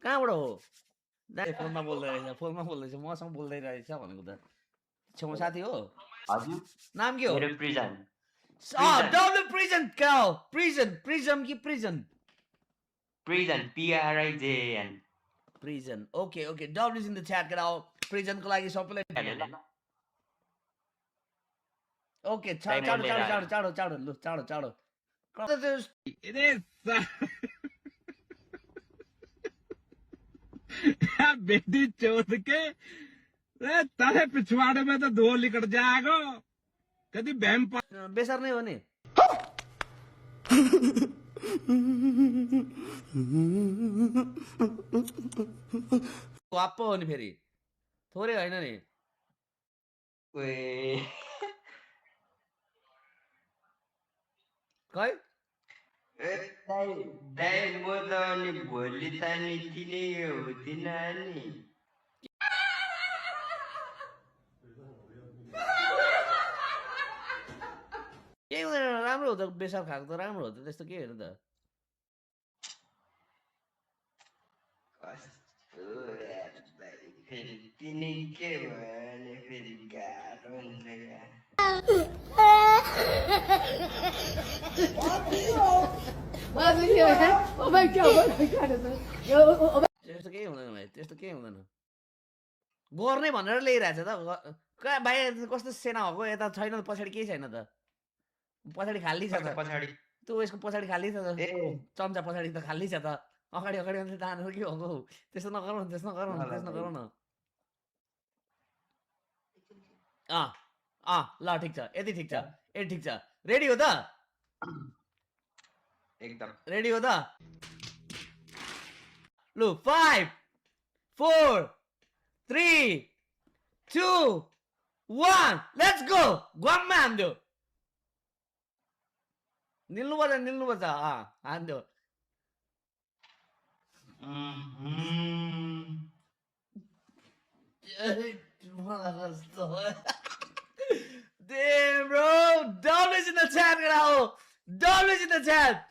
कहाँबाट हो दाइ फोनमा बोल्दै रहेछ मसँग बोल्दै रहेछ भनेको त छेउमा साथी हो हजुर नाम के हो मेरो प्रिजन डब्लु प्रिजन क्या हो प्रिजम कि prison PRIJN prison okay W in the chat get out प्रिजनको लागि सबैलाई ओके चाँडो लु चाँडो बेटी चौथ के तारे पिछवाड़े में तो धो निकट जाएगा कभी बहम बेसर नै हो नि वाप्पो हो नि फेरि थोरै होइन नि खै दाइ म त अनि भोलि त नि तिनै हुँदिन नि केही हुँदैन राम्रो हो त बेसार खाएको त राम्रो हो त त्यस्तो के होइन त फेरि तिनै के भयो भने फेरि गाह्रो हुन्छ त्यस्तो केही हुँदैन भाइ त्यस्तो केही हुँदैन गर्ने भनेर ल्याइरहेछ त कहाँ भाइ कस्तो सेना भएको यता छैन पछाडि केही छैन त पछाडि खाली छ त पछाडि त्यो यसको पछाडि खाली छ त चम्चा पछाडि त खाली छ त अगाडि मात्रै तानेर के भएको त्यस्तो नगरौँ न ल ठिक छ यति ठिक छ रेडी हो त एकदम रेडी हो त लु 5 4 3 2 1 लेट्स गो ग्वाममा हान्दियो निल्नुपर्छ हान्दियो Damn, bro! Dollars in the chat, girl! Dollars in the chat!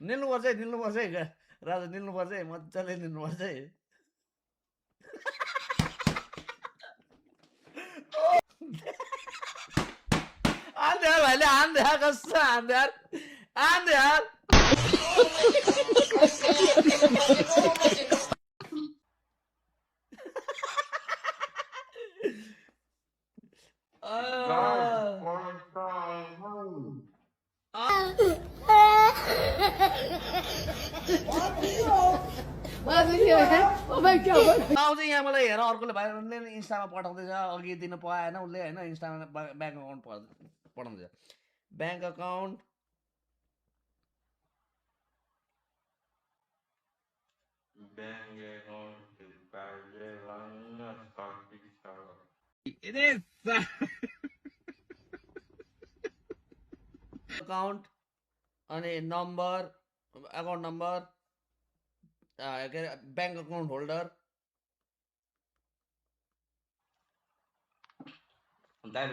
निल्नुपर्छ है राजा निल्नुपर्छ है मजाले निल्नुपर्छ है आन्दै यार भाइले आन्दै यार कस्तो आन्दै यार यहाँ मलाई हेर अर्कोले भाइले इन्स्टामा पठाउँदैछ अघि दिन पाएन उसले होइन इन्स्टामा ब्याङ्क अकाउन्ट पठाउँदैछ ब्याङ्क अकाउन्ट अकाउन्ट अनि नम्बर अकाउन्ट नम्बर के अरे ब्याङ्क अकाउन्ट होल्डर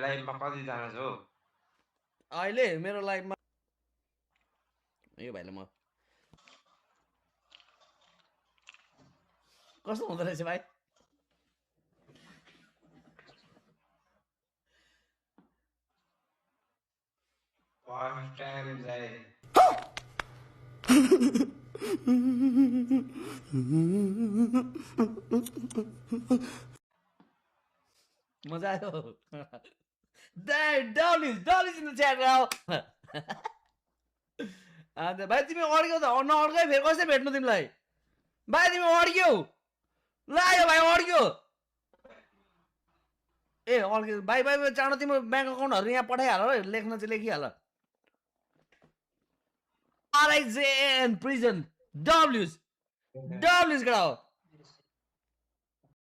लाइभमा कतिजना छौ अहिले मेरो लाइफमा यो भाइले म कस्तो हुँदो रहेछ भाइ फर्स्ट टाइम जाए मजा आयो डलिज इन द च्याट राव अन्त भाइ तिमी अड्क्यौ त नअड्काइ फेरि कसरी भेट्नु तिमीलाई भाइ तिमी अड्क्यौ लायो भाइ अड्क्यो ए अड्क्यो भाइ चाँडो तिम्रो ब्याङ्क अकाउन्टहरू यहाँ पठाइहाल है लेख्न चाहिँ लेखिहाल RIJN prison W's गराओ